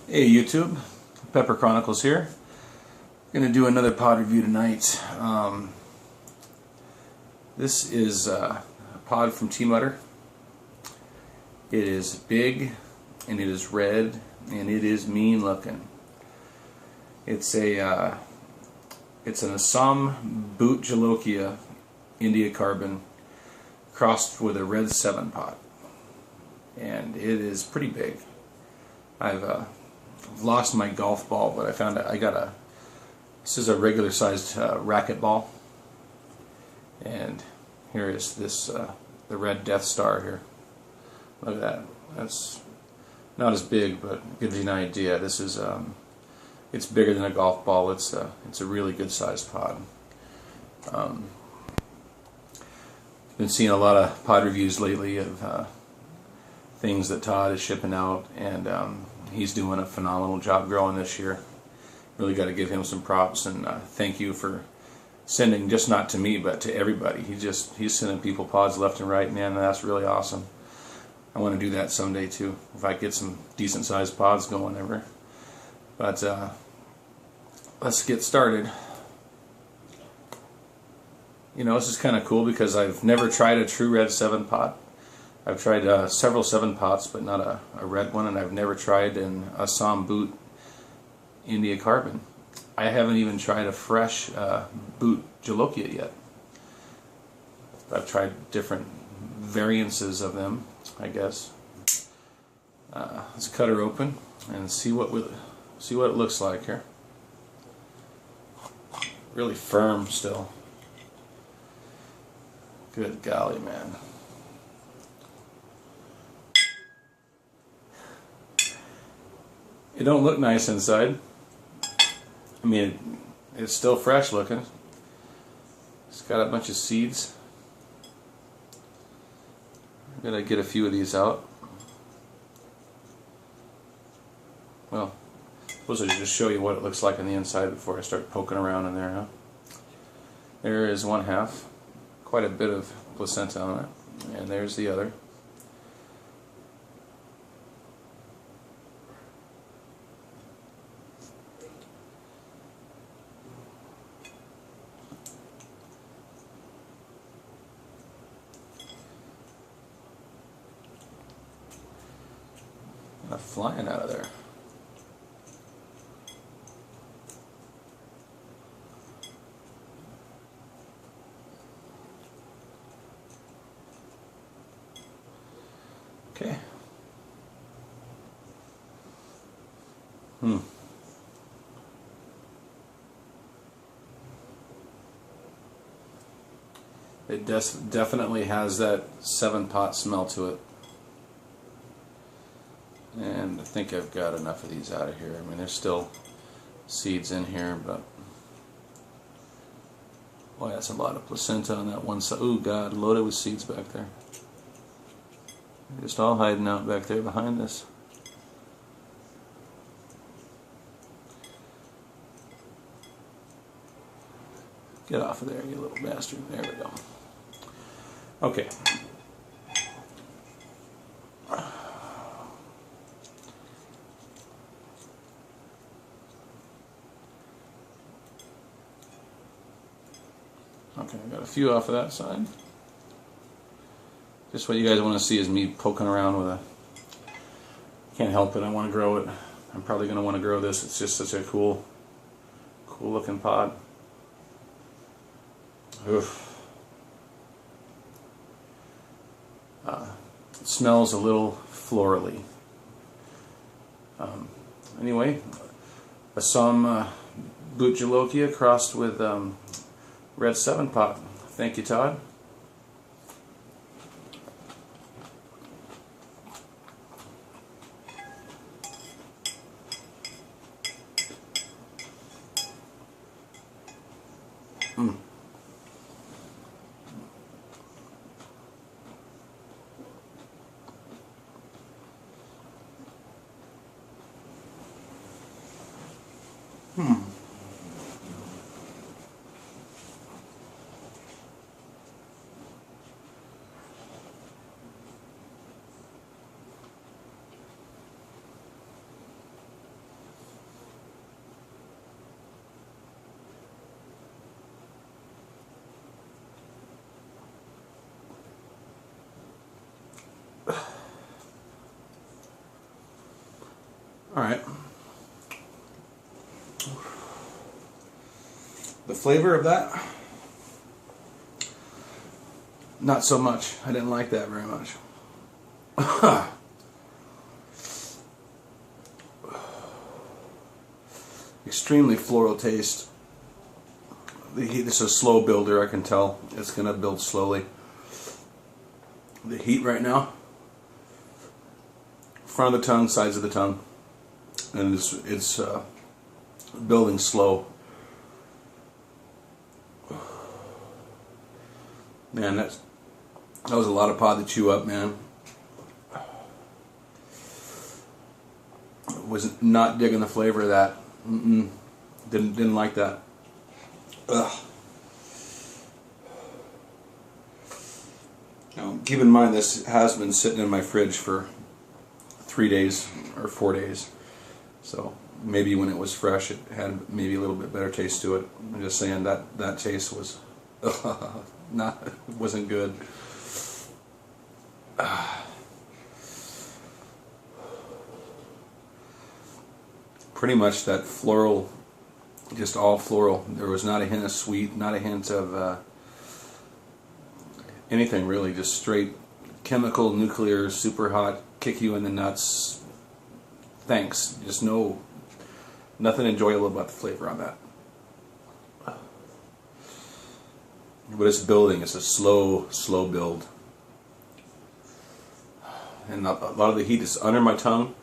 Hey YouTube, Pepper Chronicles here. Gonna do another pod review tonight. This is a pod from Tmudder. It is big and it is red and it is mean looking. It's an Assam Boot Jalokia India Carbon crossed with a red 7 pot, and it is pretty big. I've lost my golf ball, but I found I got this is a regular sized racket ball, and here is this the red Death Star here. Look at that. That's not as big, but it gives you an idea. This is it's bigger than a golf ball. It's a really good sized pod. Been seeing a lot of pod reviews lately of things that Todd is shipping out, and he's doing a phenomenal job growing this year. Really got to give him some props, and thank you for sending, just not to me but to everybody. He's sending people pods left and right, man. That's really awesome. I want to do that someday too, if I get some decent sized pods going ever. But let's get started. You know, this is kind of cool because I've never tried a true red 7 pot. I've tried several 7 pots, but not a red one, and I've never tried an Assam Boot India Carbon. I haven't even tried a fresh Boot Jalokia yet. I've tried different variances of them, I guess. Let's cut her open and see what it looks like here. Really firm still. Good golly, man. It don't look nice inside. I mean, it's still fresh looking. It's got a bunch of seeds. I'm gonna get a few of these out. Well, I suppose I should just show you what it looks like on the inside before I start poking around in there, huh? There is one half. Quite a bit of placenta on it. And there's the other. Flying out of there. Okay. It definitely has that 7 pot smell to it. And I think I've got enough of these out of here. I mean, there's still seeds in here, but boy, that's a lot of placenta on that one side. Ooh, God, loaded with seeds back there. They're just all hiding out back there behind this. Get off of there, you little bastard. There we go. Okay. Okay, I got a few off of that side. Just what you guys want to see is me poking around with a... Can't help it, I want to grow it. I'm probably going to want to grow this. It's just such a cool looking pod. Oof. It smells a little florally. Anyway, Assam Boot Jalokia crossed with red 7 pot. Thank you, Todd. Alright. The flavor of that, not so much. I didn't like that very much. Extremely floral taste. The heat, this is a slow builder, I can tell. It's going to build slowly. The heat right now, front of the tongue, sides of the tongue, and it's building slow. Man, that was a lot of pod to chew up, man. Was not digging the flavor of that. Didn't like that. Ugh. Now, keep in mind this has been sitting in my fridge for 3 days or 4 days, so maybe when it was fresh it had maybe a little bit better taste to it. I'm just saying that taste was wasn't good. Pretty much that floral, just all floral. There was not a hint of sweet, not a hint of anything really, just straight chemical, nuclear, super hot, kick you in the nuts. Thanks. Just nothing enjoyable about the flavor on that. But it's building. It's a slow build. And a lot of the heat is under my tongue.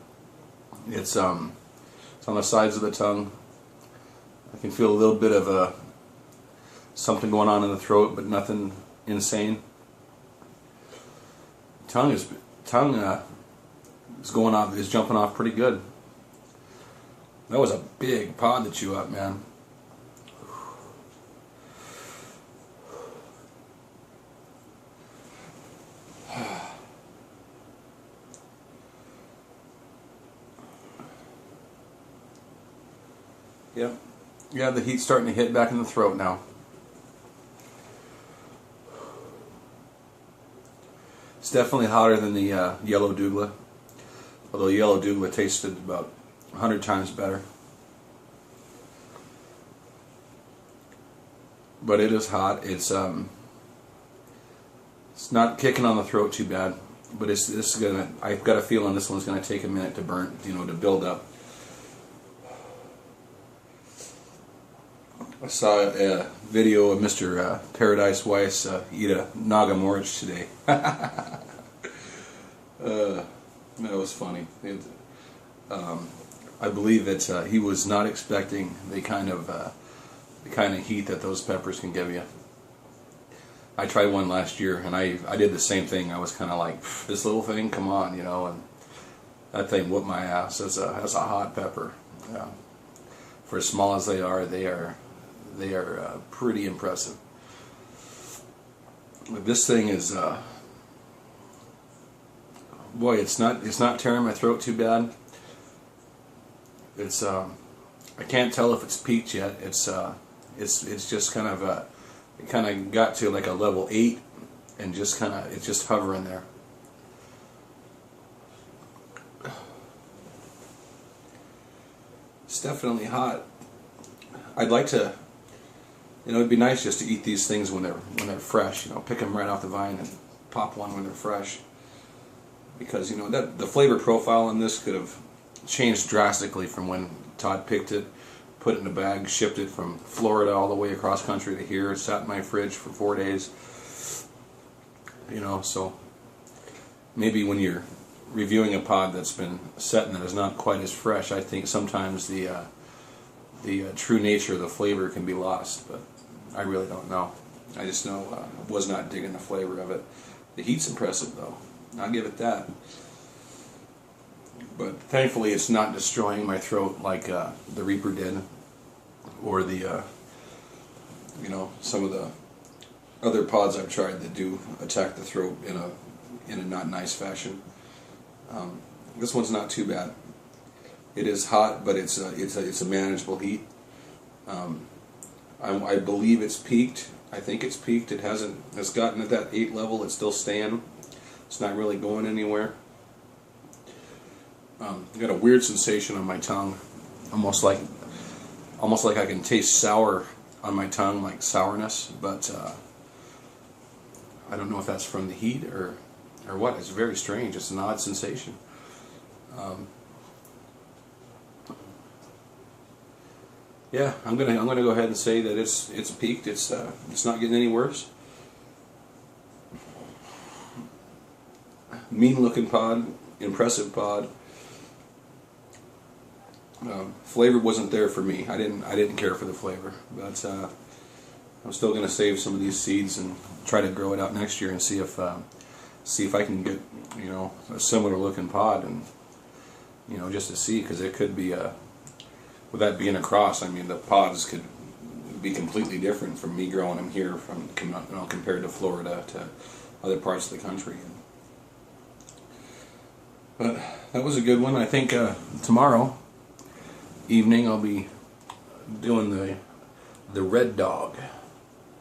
It's on the sides of the tongue. I can feel a little bit of something going on in the throat, but nothing insane. Tongue is going off, is jumping off pretty good. That was a big pod to chew up, man. Yep. Yeah, the heat's starting to hit back in the throat now. It's definitely hotter than the yellow douglas. Although yellow douglas tasted about 100 times better. But it is hot. It's not kicking on the throat too bad. But I've got a feeling this one's gonna take a minute to burn, to build up. I saw a video of Mr. Paradise Weiss eat a Nagamorich today. That was funny. I believe that he was not expecting the kind of heat that those peppers can give you. I tried one last year and I did the same thing. I was kind of like, this little thing, come on, and that thing whooped my ass as a hot pepper. Yeah. For as small as they are pretty impressive. But this thing is, boy, it's not tearing my throat too bad. It's I can't tell if it's peaked yet. It's just kind of it kind of got to like a level 8, and it's just hovering there. It's definitely hot. I'd like to. It'd be nice just to eat these things when they're fresh. Pick them right off the vine and pop one when they're fresh. Because that the flavor profile on this could have changed drastically from when Todd picked it, put it in a bag, shipped it from Florida all the way across country to here. It sat in my fridge for 4 days. So maybe when you're reviewing a pod that's been set and that is not quite as fresh, I think sometimes the true nature of the flavor can be lost, but I really don't know. I just know I was not digging the flavor of it. The heat's impressive though, I'll give it that. But thankfully it's not destroying my throat like the Reaper did, or the some of the other pods I've tried that do attack the throat in a not nice fashion. This one's not too bad. It is hot, but it's a manageable heat. I believe it's peaked. I think it's peaked. It's gotten at that 8 level. It's still staying. It's not really going anywhere. I got a weird sensation on my tongue, almost like I can taste sour on my tongue, like sourness, but I don't know if that's from the heat or what. It's very strange. It's an odd sensation. Yeah, I'm gonna go ahead and say that it's peaked. It's not getting any worse. Mean looking pod, impressive pod. Flavor wasn't there for me. I didn't care for the flavor, but I'm still going to save some of these seeds and try to grow it out next year and see if I can get, you know, a similar looking pod, and, you know, just to see, because it could be with that being a cross. I mean, the pods could be completely different from me growing them here, from, you know, compared to Florida to other parts of the country. But that was a good one. I think tomorrow evening I'll be doing the Red Dog,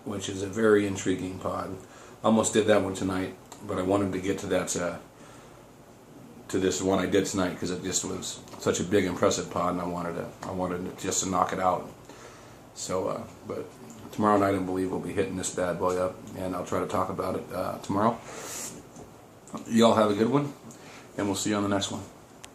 which is a very intriguing pod. Almost did that one tonight, but I wanted to get to that to this one I did tonight because it just was such a big, impressive pod, and I wanted just to knock it out. So, but tomorrow night I believe we'll be hitting this bad boy up, and I'll try to talk about it tomorrow. Y'all have a good one, and we'll see you on the next one.